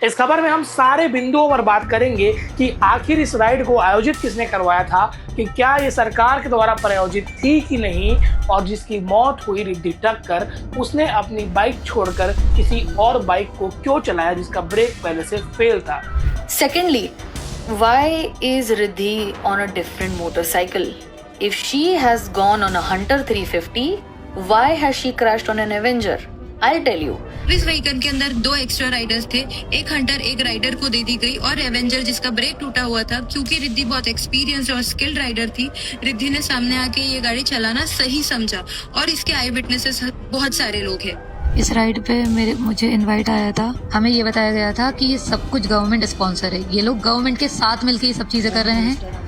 इस खबर में हम सारे बिंदुओं पर बात करेंगे कि आखिर इस राइड को आयोजित किसने करवाया था, कि क्या ये सरकार के द्वारा प्रायोजित थी कि नहीं, और जिसकी मौत हुई रिद्धि टक्कर, उसने अपनी बाइक छोड़कर किसी और बाइक को क्यों चलाया जिसका ब्रेक पहले से फेल था। Secondly, why is Riddhi on a different motorcycle? If she has gone on a Hunter 350, why has she crashed on an Avenger? I'll tell you. इस व्हीकल के अंदर 2 एक्स्ट्रा राइडर्स थे, एक हंटर एक rider को दे दी गई और एवेंजर जिसका ब्रेक टूटा हुआ था। क्योंकि रिद्धि बहुत एक्सपीरियंस और स्किल्ड राइडर थी, रिद्धि ने सामने आके ये गाड़ी चलाना सही समझा और इसके आई विटनेसेस बहुत सारे लोग हैं। इस राइड पे मुझे इनवाइट आया था। हमें ये बताया गया था कि ये सब कुछ गवर्नमेंट स्पॉन्सर है, ये लोग गवर्नमेंट के साथ मिलकर ये सब चीजें कर रहे हैं।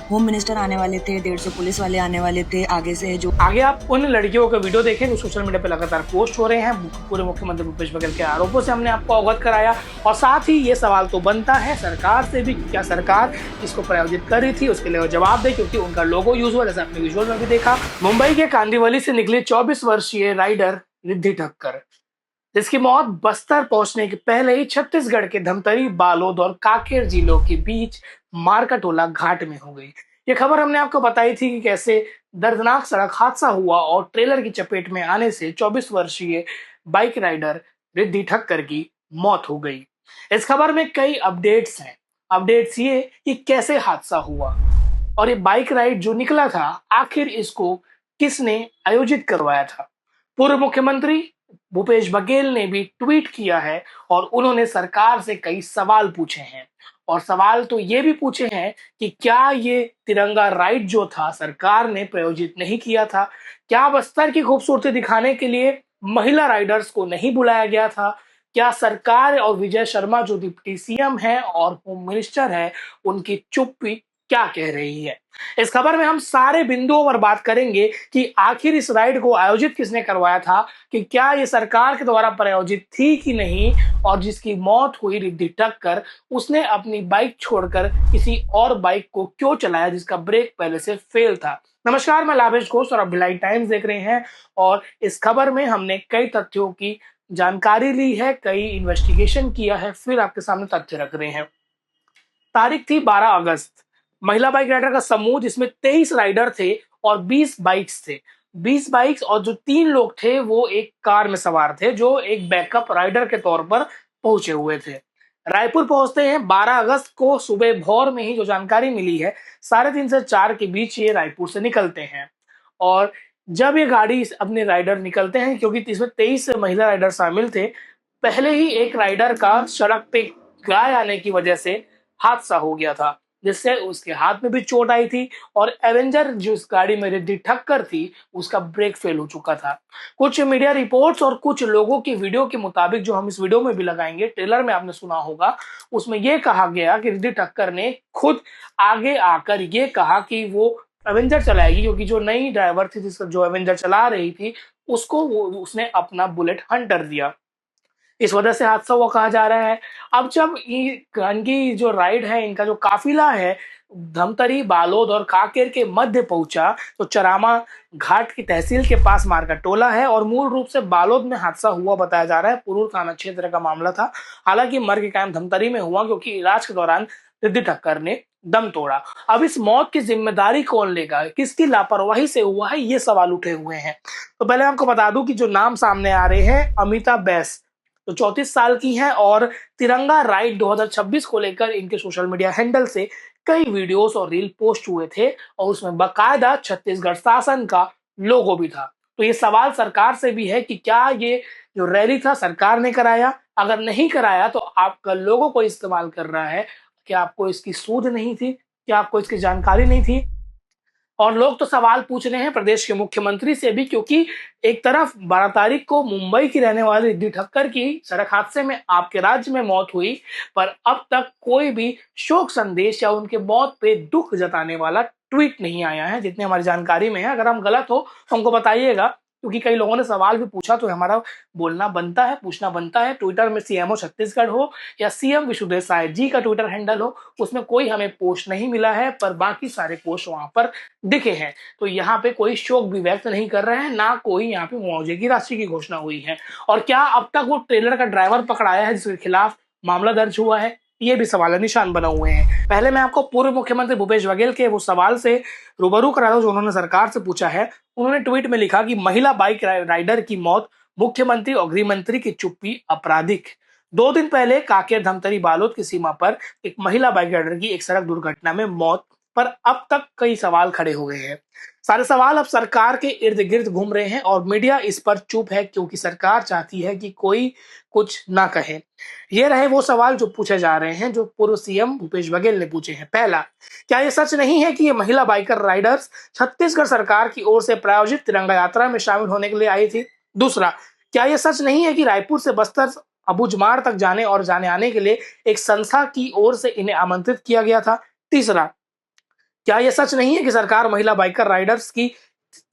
होम मिनिस्टर आने वाले थे, 150 पुलिस वाले आने वाले थे आगे से। जो आगे आप उन लड़कियों का वीडियो देखें जो सोशल मीडिया पे लगातार पोस्ट हो रहे हैं। पूर्व मुख्यमंत्री भूपेश बघेल के आरोपों से हमने आपको अवगत कराया, और साथ ही ये सवाल तो बनता है सरकार से भी, क्या सरकार इसको प्रायोजित कर रही थी, उसके लिए वो जवाब दे, क्योंकि उनका लोगो यूज हुआ, जैसे आपने विजुअल में भी देखा। मुंबई के कांदिवली से निकली 24 वर्षीय राइडर रिद्धि ठक्कर, जिसकी मौत बस्तर पहुंचने के पहले ही छत्तीसगढ़ के धमतरी, बालोद और कांकेर जिलों के बीच मारकटोला घाट में हो गई। ये खबर हमने आपको बताई थी कि कैसे दर्दनाक सड़क हादसा हुआ और ट्रेलर की चपेट में आने से 24 वर्षीय बाइक राइडर रिद्धि ठक्कर की मौत हो गई। इस खबर में कई अपडेट्स हैं। अपडेट्स ये कि कैसे हादसा हुआ और ये बाइक राइड जो निकला था, आखिर इसको किसने आयोजित करवाया था। पूर्व मुख्यमंत्री भूपेश बघेल ने भी ट्वीट किया है और उन्होंने सरकार से कई सवाल पूछे हैं, और सवाल तो ये भी पूछे हैं कि क्या ये तिरंगा राइड जो था सरकार ने प्रायोजित नहीं किया था, क्या बस्तर की खूबसूरती दिखाने के लिए महिला राइडर्स को नहीं बुलाया गया था, क्या सरकार और विजय शर्मा जो डिप्टी सीएम है और होम मिनिस्टर है, उनकी चुप्पी क्या कह रही है। इस खबर में हम सारे बिंदुओं पर बात करेंगे कि आखिर इस राइड को आयोजित किसने करवाया था, कि क्या ये सरकार के द्वारा प्रायोजित थी कि नहीं, और जिसकी मौत हुई रिद्धि टक्कर, उसने अपनी बाइक छोड़कर किसी और बाइक को क्यों चलाया जिसका ब्रेक पहले से फेल था। नमस्कार, मैं लाभेश घोष और आप भिलाई टाइम्स देख रहे हैं, और इस खबर में हमने कई तथ्यों की जानकारी ली है, कई इन्वेस्टिगेशन किया है, फिर आपके सामने तथ्य रख रहे हैं। तारीख थी 12 अगस्त। महिला बाइक राइडर का समूह, जिसमें 23 राइडर थे और 20 बाइक्स थे। 20 बाइक्स और जो 3 लोग थे वो एक कार में सवार थे, जो एक बैकअप राइडर के तौर पर पहुंचे हुए थे। रायपुर पहुंचते हैं 12 अगस्त को सुबह भोर में ही। जो जानकारी मिली है, 3:30 से 4 के बीच ये रायपुर से निकलते हैं, और जब ये गाड़ी अपने राइडर निकलते हैं, क्योंकि इसमें 23 महिला राइडर शामिल थे, पहले ही एक राइडर का सड़क पे गाय आने की वजह से हादसा हो गया था, जिससे उसके हाथ में भी चोट आई थी, और एवेंजर जो इस गाड़ी में रिद्धि ठक्कर थी, उसका ब्रेक फेल हो चुका था। कुछ मीडिया रिपोर्ट्स और कुछ लोगों की वीडियो के मुताबिक, जो हम इस वीडियो में भी लगाएंगे, ट्रेलर में आपने सुना होगा, उसमें यह कहा गया कि रिद्धि ठक्कर ने खुद आगे आकर ये कहा कि वो एवेंजर चलाएगी, क्योंकि जो नई ड्राइवर थी जिसका जो एवेंजर चला रही थी, उसको उसने अपना बुलेट हंटर दिया, इस वजह से हादसा हुआ कहा जा रहा है। अब जब इनकी जो राइड है, इनका जो काफिला है, धमतरी, बालोद और कांकेर के मध्य पहुंचा, तो चरामा घाट की तहसील के पास मारकटोला है, और मूल रूप से बालोद में हादसा हुआ बताया जा रहा है। पुरूर थाना क्षेत्र का मामला था। हालांकि मर्ग कायम धमतरी में हुआ, क्योंकि इलाज के दौरान रिद्धि ठक्कर ने दम तोड़ा। अब इस मौत की जिम्मेदारी कौन लेगा, किसकी लापरवाही से हुआ है, ये सवाल उठे हुए हैं। तो पहले आपको बता दूं कि जो नाम सामने आ रहे हैं, अमिता बैस तो 34 साल की हैं, और तिरंगा राइड 2026 को लेकर इनके सोशल मीडिया हैंडल से कई वीडियोस और रील पोस्ट हुए थे, और उसमें बकायदा छत्तीसगढ़ शासन का लोगो भी था। तो ये सवाल सरकार से भी है कि क्या ये जो रैली था सरकार ने कराया, अगर नहीं कराया तो आपका लोगो को इस्तेमाल कर रहा है, क्या आपको इसकी सूझ नहीं थी, क्या आपको इसकी जानकारी नहीं थी। और लोग तो सवाल पूछ रहे हैं प्रदेश के मुख्यमंत्री से भी, क्योंकि एक तरफ 12 तारीख को मुंबई की रहने वाली रिद्धि ठक्कर की सड़क हादसे में आपके राज्य में मौत हुई, पर अब तक कोई भी शोक संदेश या उनके मौत पे दुख जताने वाला ट्वीट नहीं आया है, जितने हमारी जानकारी में है। अगर हम गलत हो तो हमको बताइएगा, क्योंकि कई लोगों ने सवाल भी पूछा, तो हमारा बोलना बनता है, पूछना बनता है। ट्विटर में सीएमओ छत्तीसगढ़ हो या सीएम विष्णुदेव साय जी का ट्विटर हैंडल हो, उसमें कोई हमें पोस्ट नहीं मिला है, पर बाकी सारे पोस्ट वहां पर दिखे हैं। तो यहाँ पे कोई शोक भी व्यक्त नहीं कर रहे हैं, ना कोई यहाँ पे मुआवजे की राशि की घोषणा हुई है। और क्या अब तक वो ट्रेलर का ड्राइवर पकड़ाया है जिसके खिलाफ मामला दर्ज हुआ है? ये भी सवाल निशान बना हुए हैं। पहले मैं आपको पूर्व मुख्यमंत्री भूपेश बघेल के वो सवाल से रूबरू करा दूं जो उन्होंने सरकार से पूछा है। उन्होंने ट्वीट में लिखा कि महिला बाइक राइडर की मौत, मुख्यमंत्री और गृह मंत्री की चुप्पी आपराधिक। 2 दिन पहले कांकेर धमतरी बालोद की सीमा पर एक महिला बाइक राइडर की एक सड़क दुर्घटना में मौत पर अब तक कई सवाल खड़े हो गए हैं। सारे सवाल अब सरकार के इर्द गिर्द घूम रहे हैं और मीडिया इस पर चुप है क्योंकि सरकार चाहती है कि कोई कुछ ना कहे। ये रहे वो सवाल जो पूछे जा रहे हैं, जो पूर्व सीएम भूपेश बघेल ने पूछे हैं। पहला, क्या ये सच नहीं है कि ये महिला बाइकर राइडर्स छत्तीसगढ़ सरकार की ओर से प्रायोजित तिरंगा यात्रा में शामिल होने के लिए आई थी? दूसरा, क्या ये सच नहीं है कि रायपुर से बस्तर अबूझमाड़ तक जाने और जाने आने के लिए एक संस्था की ओर से इन्हें आमंत्रित किया गया था? तीसरा, क्या यह सच नहीं है कि सरकार महिला बाइकर राइडर्स की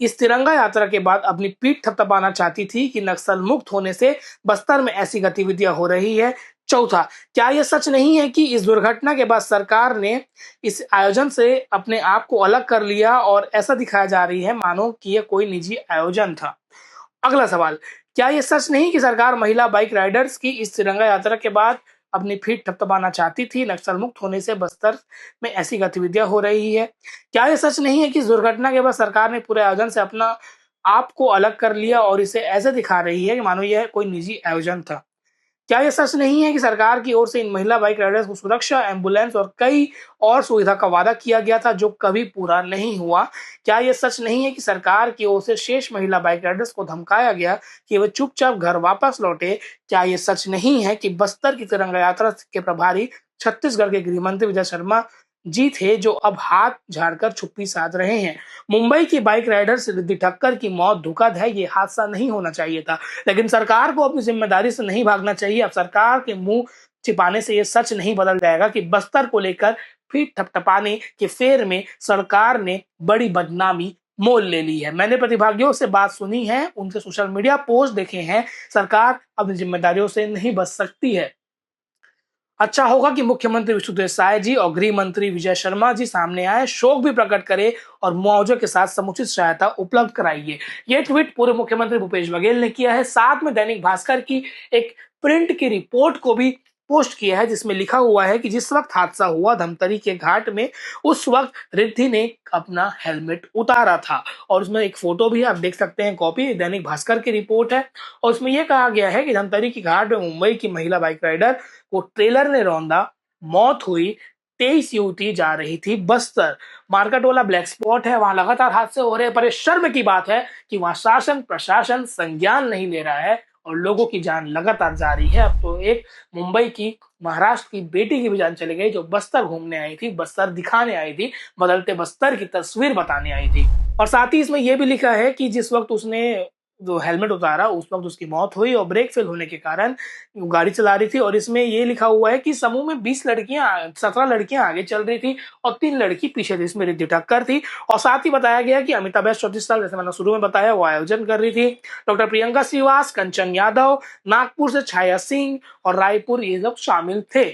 इस तिरंगा यात्रा के बाद अपनी पीठ थपथपाना चाहती थी कि नक्सल मुक्त होने से बस्तर में ऐसी गतिविधियां हो रही है? चौथा, क्या यह सच नहीं है कि इस दुर्घटना के बाद सरकार ने इस आयोजन से अपने आप को अलग कर लिया और ऐसा दिखाया जा रही है मानो कि यह कोई निजी आयोजन था? अगला सवाल, क्या यह सच नहीं कि सरकार महिला बाइक राइडर्स की इस तिरंगा यात्रा के बाद अपनी पीठ थपथपाना चाहती थी? नक्सल मुक्त होने से बस्तर में ऐसी गतिविधियां हो रही है? क्या यह सच नहीं है कि इस दुर्घटना के बाद सरकार ने पूरे आयोजन से अपना आप को अलग कर लिया और इसे ऐसे दिखा रही है कि मानो यह कोई निजी आयोजन था? क्या यह सच नहीं है कि सरकार की ओर से इन महिला बाइक राइडर्स को सुरक्षा, एम्बुलेंस और कई और सुविधा का वादा किया गया था जो कभी पूरा नहीं हुआ? क्या यह सच नहीं है कि सरकार की ओर से शेष महिला बाइक राइडर्स को धमकाया गया कि वे चुपचाप घर वापस लौटे? क्या यह सच नहीं है कि बस्तर की तिरंगा यात्रा के प्रभारी छत्तीसगढ़ के गृह मंत्री विजय शर्मा जी थे जो अब हाथ झाड़कर चुप्पी साध रहे हैं? मुंबई की बाइक राइडर रिद्धि ठक्कर की मौत दुखद है, ये हादसा नहीं होना चाहिए था, लेकिन सरकार को अपनी जिम्मेदारी से नहीं भागना चाहिए। अब सरकार के मुंह छिपाने से ये सच नहीं बदल जाएगा कि बस्तर को लेकर पीठ थपथपाने के फेर में सरकार ने बड़ी बदनामी मोल ले ली है। मैंने प्रतिभागियों से बात सुनी है, उनके सोशल मीडिया पोस्ट देखे हैं। सरकार अपनी जिम्मेदारियों से नहीं बच सकती है। अच्छा होगा कि मुख्यमंत्री विष्णुदेव साय जी और गृह मंत्री विजय शर्मा जी सामने आए, शोक भी प्रकट करें और मुआवजे के साथ समुचित सहायता उपलब्ध कराइए। यह ट्वीट पूर्व मुख्यमंत्री भूपेश बघेल ने किया है। साथ में दैनिक भास्कर की एक प्रिंट की रिपोर्ट को भी पोस्ट किया है जिसमें लिखा हुआ है कि जिस वक्त हादसा हुआ धमतरी के घाट में, उस वक्त रिद्धि ने अपना हेलमेट उतारा था और उसमें एक फोटो भी आप देख सकते हैं, कॉपी दैनिक भास्कर की रिपोर्ट है। और उसमें यह कहा गया है कि धमतरी की घाट में मुंबई की महिला बाइक राइडर को ट्रेलर ने रौंदा, मौत हुई। 23 युवती जा रही थी बस्तर। मार्केट वाला ब्लैक स्पॉट है, वहां लगातार हादसे हो रहे हैं, पर शर्म की बात है कि वहां शासन प्रशासन संज्ञान नहीं ले रहा है और लोगों की जान लगातार जा रही है। अब तो एक मुंबई की, महाराष्ट्र की बेटी की भी जान चली गई जो बस्तर घूमने आई थी, बस्तर दिखाने आई थी, बदलते बस्तर की तस्वीर बताने आई थी। और साथ ही इसमें यह भी लिखा है कि जिस वक्त उसने जो हेलमेट उतारा उस वक्त उसकी मौत हुई और ब्रेक फेल होने के कारण वो गाड़ी चला रही थी। और इसमें ये लिखा हुआ है कि समूह में 17 लड़कियां आगे चल रही थी और 3 लड़की पीछे थी। इसमें रिद्धि ठक्कर थी और साथ ही बताया गया कि अमिता बैस 34 साल, जैसे मैंने शुरू में बताया, वो आयोजन कर रही थी। डॉक्टर प्रियंका श्रीवास, कंचन यादव, नागपुर से छाया सिंह और रायपुर, ये सब शामिल थे।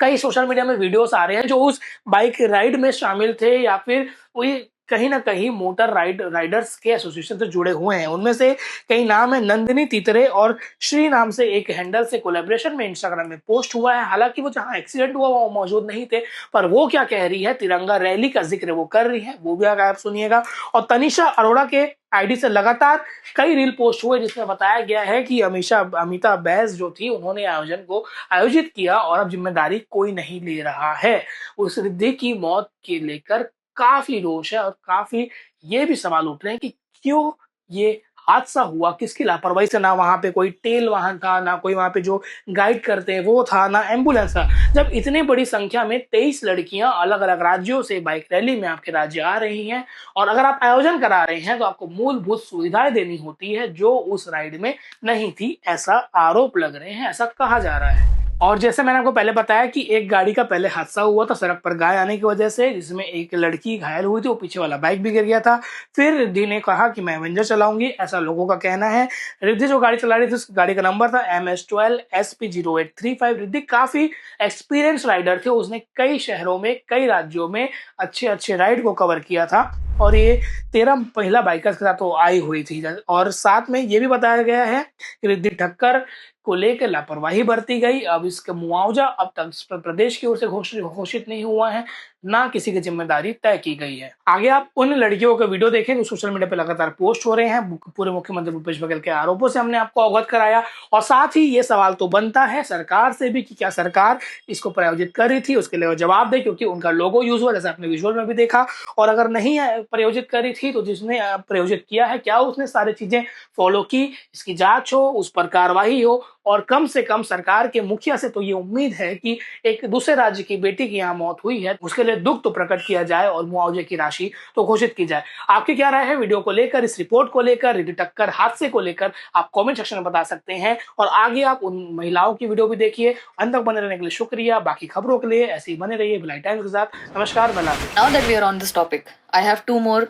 कई सोशल मीडिया में वीडियोस आ रहे हैं जो उस बाइक राइड में शामिल थे या फिर वही कहीं ना कहीं मोटर राइडर्स के एसोसिएशन से जुड़े हुए हैं। उनमें से कई नाम है, नंदिनी तितरे और श्री नाम से एक हैंडल से कोलैबोरेशन में इंस्टाग्राम में पोस्ट हुआ है। हालांकि वो जहां एक्सीडेंट हुआ वो मौजूद नहीं थे, पर वो क्या कह रही है, तिरंगा रैली का जिक्र वो कर रही है, वो भी आप सुनिएगा। और तनिषा अरोड़ा के आईडी से लगातार कई रील पोस्ट हुए जिसमें बताया गया है कि अमिता बैस जो थी उन्होंने आयोजन को आयोजित किया और अब जिम्मेदारी कोई नहीं ले रहा है। उस रिद्धि की मौत के लेकर काफी रोष है और काफी ये भी सवाल उठ रहे हैं कि क्यों ये हादसा हुआ, किसकी लापरवाही से। ना वहां पे कोई टेल वाहन था, ना कोई वहां पे जो गाइड करते हैं वो था, ना एम्बुलेंस था। जब इतनी बड़ी संख्या में 23 लड़कियां अलग अलग राज्यों से बाइक रैली में आपके राज्य आ रही हैं और अगर आप आयोजन करा रहे हैं तो आपको मूलभूत सुविधाएं देनी होती है जो उस राइड में नहीं थी, ऐसा आरोप लग रहे हैं, ऐसा कहा जा रहा है। और जैसे मैंने आपको पहले बताया कि एक गाड़ी का पहले हादसा हुआ था सड़क पर गाय आने की वजह से, जिसमें एक लड़की घायल हुई थी, वो पीछे वाला बाइक भी गिर गया था। फिर रिद्धि ने कहा कि मैं एवेंजर चलाऊंगी, ऐसा लोगों का कहना है। रिद्धि जो गाड़ी चला रही थी उसकी गाड़ी का नंबर था MS12 SP0835। रिद्धि काफी एक्सपीरियंस राइडर थे, उसने कई शहरों में, कई राज्यों में अच्छे राइड को कवर किया था और ये 13 महिला बाइकर्स के साथ वो आई हुई थी। और साथ में ये भी बताया गया है कि रिद्धि ठक्कर को लेकर लापरवाही बरती गई। अब इसका मुआवजा अब तक प्रदेश की ओर से घोषित नहीं हुआ है, ना किसी की जिम्मेदारी तय की गई है। आगे आप उन लड़कियों के वीडियो देखें जो सोशल मीडिया पे लगातार पोस्ट हो रहे हैं। पूर्व मुख्यमंत्री भूपेश बघेल के आरोपों से हमने आपको अवगत कराया और साथ ही ये सवाल तो बनता है सरकार से भी कि क्या सरकार इसको प्रायोजित कर रही थी, उसके लिए जवाब दे, क्योंकि उनका लोगो यूज हुआ जैसे आपने विजुअल में भी देखा। और अगर नहीं प्रायोजित करी थी तो जिसने प्रायोजित किया है क्या उसने सारी चीजें फॉलो की, इसकी जांच हो, उस पर कार्रवाई हो। और कम से कम सरकार के मुखिया से तो ये उम्मीद है कि एक दूसरे राज्य की बेटी की यहाँ मौत हुई है, उसके लिए दुख तो प्रकट किया जाए और मुआवजे की राशि तो घोषित की जाए। आपकी क्या राय है वीडियो को लेकर, इस रिपोर्ट को लेकर, रिद्धि टक्कर हादसे को लेकर? आप कमेंट सेक्शन में बता सकते हैं। और आगे आप उन महिलाओं की वीडियो भी देखिए। अंत तक बने रहने के लिए शुक्रिया। बाकी खबरों के लिए ऐसे ही बने रहिए भिलाई टाइम्स के साथ। नमस्कार। Now that we are on this topic, I have two more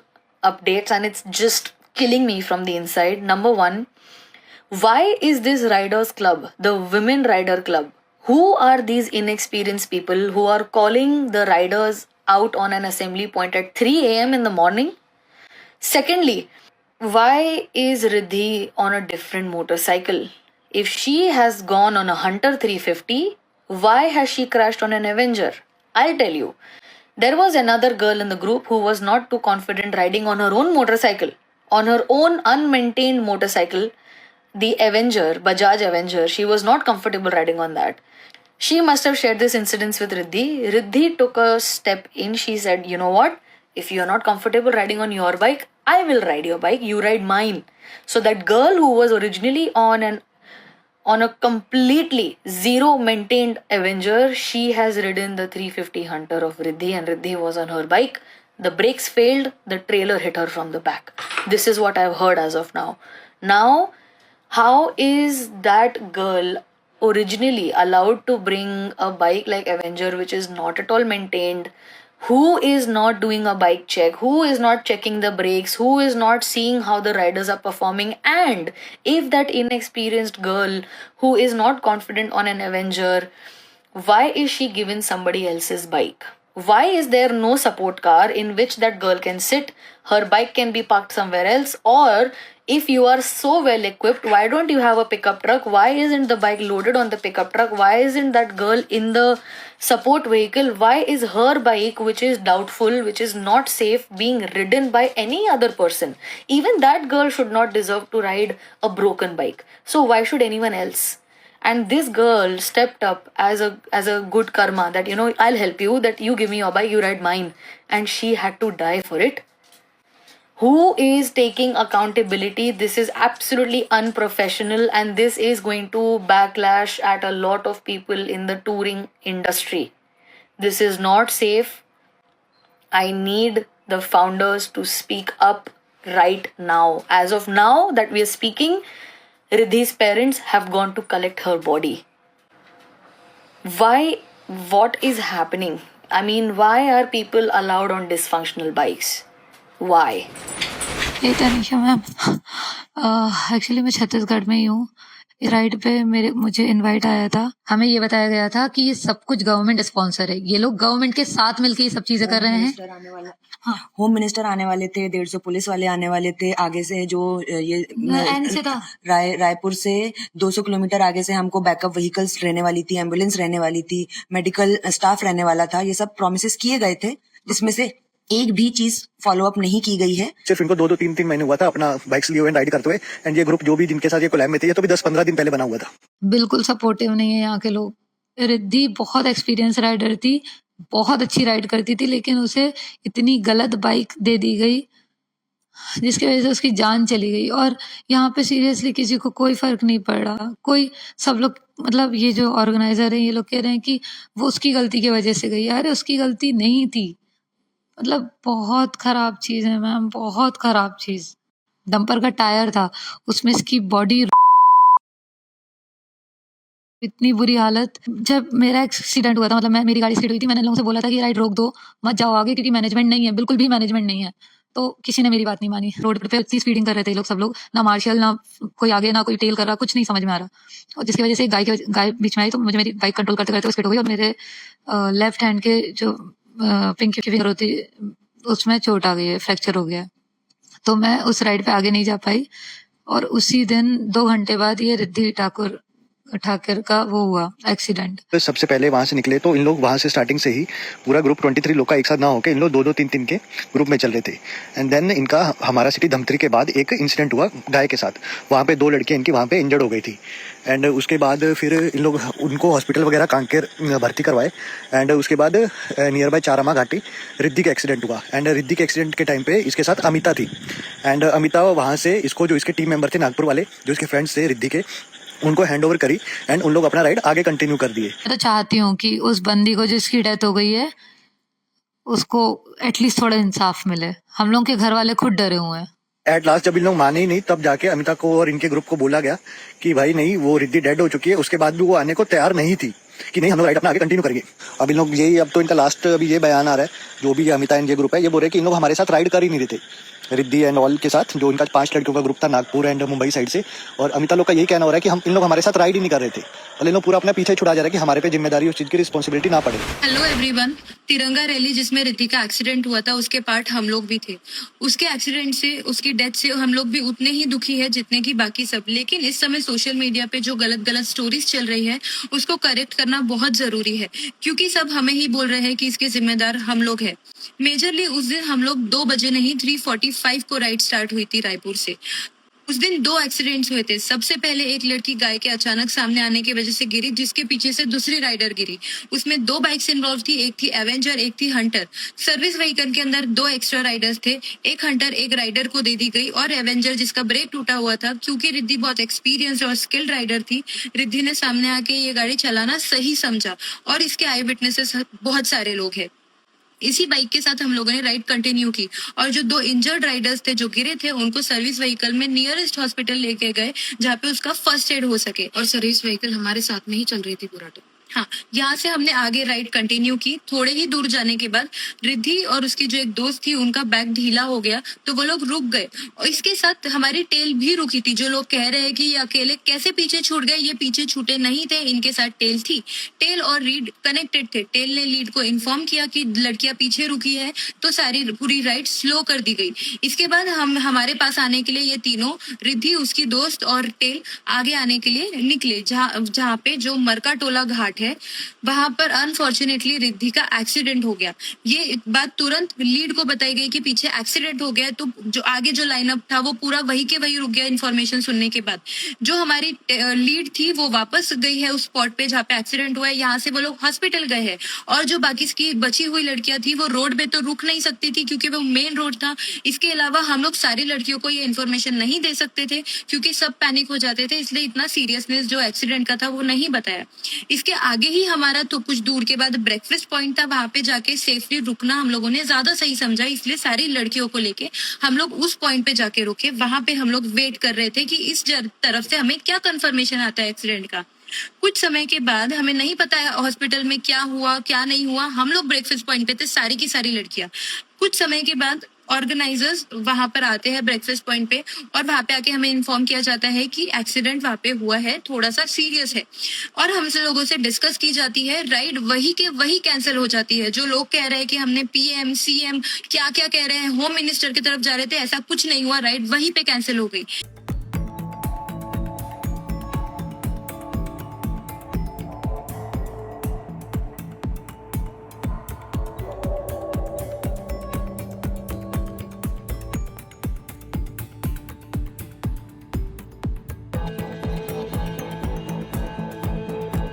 updates and it's just killing me from the inside. Number one, why is this Riders Club, the Women Rider Club, who are these inexperienced people who are calling the riders out on an assembly point at 3 a.m. in the morning? Secondly, why is Riddhi on a different motorcycle? If she has gone on a Hunter 350, why has she crashed on an Avenger? I'll tell you. There was another girl in the group who was not too confident riding on her own motorcycle, on her own unmaintained motorcycle, the Avenger, Bajaj Avenger. She was not comfortable riding on that. She must have shared this incident with Riddhi. Riddhi took a step in. She said, you know what? If you're not comfortable riding on your bike, I will ride your bike. You ride mine. So that girl who was originally on a completely zero maintained Avenger, she has ridden the 350 Hunter of Riddhi and Riddhi was on her bike. The brakes failed, the trailer hit her from the back. This is what I've heard as of now. Now, how is that girl originally allowed to bring a bike like Avenger, which is not at all maintained? Who is not doing a bike check? Who is not checking the brakes? Who is not seeing how the riders are performing? And if that inexperienced girl who is not confident on an Avenger, why is she given somebody else's bike? Why is there no support car in which that girl can sit? Her bike can be parked somewhere else. Or if you are so well equipped, why don't you have a pickup truck? Why isn't the bike loaded on the pickup truck? Why isn't that girl in the support vehicle? Why is her bike, which is doubtful, which is not safe, being ridden by any other person? Even that girl should not deserve to ride a broken bike. So why should anyone else? And this girl stepped up as a good karma that, you know, I'll help you, that you give me your bike, you ride mine. And she had to die for it. Who is taking accountability? This is absolutely unprofessional and this is going to backlash at a lot of people in the touring industry. This is not safe. I need the founders to speak up right now. As of now that we are speaking, Riddhi's parents have gone to collect her body. Why? What is happening? I mean, why are people allowed on dysfunctional bikes? Why? ये Tanisha ma'am, actually मैं छत्तीसगढ़ में ही हूँ। Ride पे मुझे invite आया था। हमें ये बताया गया था कि ये सब कुछ गवर्नमेंट स्पॉन्सर है, ये लोग गवर्नमेंट के साथ मिलकर ये सब चीजें कर रहे हैं। होम मिनिस्टर आने वाले थे, 150 पुलिस वाले आने वाले थे। आगे से जो ये एंड से था रायपुर से 200 किलोमीटर आगे से हमको बैकअप व्हीकल्स रहने वाली थी, एम्बुलेंस रहने वाली थी, मेडिकल स्टाफ रहने वाला था। ये सब प्रोमिसेस किए गए थे, जिसमें से एक भी चीज फॉलो अप नहीं की गई है। सिर्फ इनको 2-3 महीने हुआ था अपना बाइक्स लिए हुए राइड करते हुए। एंड ये ग्रुप जो भी जिनके साथ ये कोलैब में थे, ये तो भी 10-15 दिन पहले बना हुआ था। बिल्कुल सपोर्टिव नहीं है यहाँ के लोग। रिद्धि बहुत एक्सपीरियंस राइडर थी, बहुत अच्छी राइड करती थी, लेकिन उसे इतनी गलत बाइक दे दी गई जिसकी वजह से उसकी जान चली गई। और यहाँ पे सीरियसली किसी को कोई फर्क नहीं पड़ रहा। कोई सब लोग, मतलब ये जो ऑर्गेनाइजर है, ये लोग कह रहे हैं कि वो उसकी गलती की वजह से गई। अरे उसकी गलती नहीं थी। मतलब बहुत खराब चीज है मैम, बहुत खराब चीज। डंपर का टायर था, उसमें इसकी बॉडी, इतनी बुरी हालत। जब मेरा एक्सीडेंट हुआ था, मतलब मेरी गाड़ी स्किड हुई थी, मैंने लोगों से बोला था कि राइड रोक दो, मत जाओ आगे, क्योंकि मैनेजमेंट नहीं है, बिल्कुल भी मैनेजमेंट नहीं है। तो किसी ने मेरी बात नहीं मानी। रोड पे इतनी स्पीडिंग कर रहे थे लोग, सब लोग, ना मार्शल, ना कोई आगे, ना कोई टेल कर रहा, कुछ नहीं समझ में आ रहा। और जिसकी वजह से गाय बीच में आई, तो मुझे मेरी बाइक कंट्रोल करते करते स्किड हो गई और मेरे लेफ्ट हैंड के जो पिंकी फिंगर होती उसमें चोट आ गई है, फ्रैक्चर हो गया। तो मैं उस राइड पे आगे नहीं जा पाई। और उसी दिन 2 घंटे बाद ये रिद्धि ठाकुर ठाकर का वो हुआ एक्सीडेंट। तो सबसे पहले वहां से निकले तो इन लोग वहां से स्टार्टिंग से ही पूरा ग्रुप 23 लोग का एक साथ ना होकर इन लोग 2-2 3-3 के ग्रुप में चल रहे थे। एंड देन इनका हमारा सिटी धमतरी के बाद एक इंसिडेंट हुआ गाय के साथ, वहाँ पे 2 लड़कियां इनकी वहाँ पे इंजर्ड हो गई थी। एंड उसके बाद फिर इन लोग उनको हॉस्पिटल वगैरह कांकेर भर्ती करवाए। एंड उसके बाद नियर बाय चारामा घाटी रिद्धि का एक्सीडेंट हुआ। एंड रिद्धि के एक्सीडेंट के टाइम पे इसके साथ अमिता थी। एंड अमिता वहाँ से इसको जो इसके टीम मेंबर थे नागपुर वाले, जो इसके फ्रेंड्स थे रिद्धि के, उनको हैंड ओवर करी एंड उन लोग अपना राइड आगे कंटिन्यू कर दिए। मैं तो चाहती हूँ कि उस बंदी को जिसकी डेथ हो गई है उसको एटलीस्ट थोड़ा इंसाफ मिले। हम लोग के घर वाले खुद डरे हुए हैं। एट लास्ट जब इन लोग माने ही नहीं तब जाके अमिता को और इनके ग्रुप को बोला गया कि भाई नहीं, वो रिद्धि डेड हो चुकी है। उसके बाद भी वो आने को तैयार नहीं थी कि नहीं हम लोग राइड अपना आगे कंटिन्यू करेंगे। अब इन लोग यही, अब तो इनका लास्ट अभी ये बयान आ रहा है, जो भी अमिता एंड ये ग्रुप है ये बोल रहे कि इन लोग हमारे साथ राइड कर ही नहीं रहे थे रिद्धि एंड ऑल के साथ, जो इनका 5 लड़कियों का ग्रुप था नागपुर एंड मुंबई साइड से। और अमिता लोग का यही कहना हो रहा है कि हम इन लोग हमारे साथ राइड ही नहीं कर रहे थे, और इन लोग पूरा अपना पीछे छुड़ा जा रहा है कि हमारे पे जिम्मेदारी, उस चीज की रिस्पॉन्सिबिलिटी ना पड़े। हेलो एवरीवन, तिरंगा रैली जिसमें रिद्धि का एक्सीडेंट हुआ था उसके पार्ट हम लोग भी थे। उसके एक्सीडेंट से, उसकी डेथ से हम लोग भी उतने ही दुखी है जितने की बाकी सब। लेकिन इस समय सोशल मीडिया पे जो गलत गलत स्टोरीज चल रही है उसको करेक्ट करना बहुत जरूरी है, क्योंकि सब हमें ही बोल रहे हैं कि इसके जिम्मेदार हम लोग हैं। मेजरली उस दिन हम लोग 2 बजे नहीं 3:45 को राइड स्टार्ट हुई थी रायपुर से। उस दिन 2 एक्सीडेंट्स हुए थे। सबसे पहले एक लड़की गाय के अचानक सामने आने की वजह से गिरी, जिसके पीछे से दूसरी राइडर गिरी। उसमें 2 बाइक्स इन्वॉल्व थी, एक थी एवेंजर, एक थी हंटर। सर्विस व्हीकल के अंदर 2 एक्स्ट्रा राइडर्स थे, एक हंटर एक राइडर को दे दी गई और एवेंजर जिसका ब्रेक टूटा हुआ था। क्योंकि रिद्धि बहुत एक्सपीरियंस्ड और स्किल्ड राइडर थी, रिद्धि ने सामने आके ये गाड़ी चलाना सही समझा और इसके आई विटनेसेस बहुत सारे लोग हैं। इसी बाइक के साथ हम लोगों ने राइड कंटिन्यू की और जो 2 इंजर्ड राइडर्स थे जो गिरे थे उनको सर्विस व्हीकल में नियरेस्ट हॉस्पिटल लेके गए जहाँ पे उसका फर्स्ट एड हो सके। और सर्विस व्हीकल हमारे साथ में ही चल रही थी पूरा टाइम। हाँ, यहाँ से हमने आगे राइड कंटिन्यू की। थोड़े ही दूर जाने के बाद रिद्धि और उसकी जो एक दोस्त थी उनका बैग ढीला हो गया तो वो लोग रुक गए और इसके साथ हमारी टेल भी रुकी थी। जो लोग कह रहे हैं कि ये अकेले कैसे पीछे छूट गए, ये पीछे छूटे नहीं थे, इनके साथ टेल थी। टेल और लीड कनेक्टेड थे। टेल ने लीड को इन्फॉर्म किया कि लड़कियां पीछे रुकी है तो सारी पूरी राइड स्लो कर दी गई। इसके बाद हमारे पास आने के लिए ये तीनों, रिद्धि, उसकी दोस्त और टेल, आगे आने के लिए निकले। जहाँ पे जो मरका टोला घाट है वहां पर अनफॉर्चुनेटली रिद्धि का एक्सीडेंट हो गया। ये बात तुरंत लीड को बताई गई कि पीछे एक्सीडेंट हो गया, तो जो आगे जो लाइनअप था वो पूरा वही के वही रुक गया। इन्फॉर्मेशन सुनने के बाद जो हमारी लीड थी वो वापस गई है उस स्पॉट पे जहाँ पे एक्सीडेंट हुआ है। यहाँ से वो लोग हॉस्पिटल गए हैं और जो बाकी की बची हुई लड़कियां थी वो रोड पे तो रुक नहीं सकती थी क्योंकि वो मेन रोड था। इसके अलावा हम लोग सारी लड़कियों को ये इन्फॉर्मेशन नहीं दे सकते थे क्योंकि सब पैनिक हो जाते थे, इसलिए इतना सीरियसनेस जो एक्सीडेंट का था वो नहीं बताया। इसके आगे ही हमारा तो कुछ दूर के बाद ब्रेकफास्ट पॉइंट था, वहां पे जाके सेफली रुकना हम लोगों ने ज्यादा सही समझा, इसलिए सारी लड़कियों को लेके हम लोग उस पॉइंट पे जाके रुके। वहां पे हम लोग वेट कर रहे थे कि इस तरफ से हमें क्या कंफर्मेशन आता है एक्सीडेंट का। कुछ समय के बाद, हमें नहीं पता है हॉस्पिटल में क्या हुआ क्या नहीं हुआ, हम लोग ब्रेकफास्ट पॉइंट पे थे सारी की सारी लड़कियां। कुछ समय के बाद ऑर्गेनाइजर्स वहां पर आते हैं ब्रेकफास्ट पॉइंट पे और वहां पे आके हमें इन्फॉर्म किया जाता है कि एक्सीडेंट वहां पे हुआ है, थोड़ा सा सीरियस है, और हमसे लोगों से डिस्कस की जाती है। राइड वही के वही कैंसिल हो जाती है। जो लोग कह रहे हैं कि हमने PM CM क्या क्या कह रहे हैं, होम मिनिस्टर की तरफ जा रहे थे, ऐसा कुछ नहीं हुआ। राइड वहीं पे कैंसिल हो गई।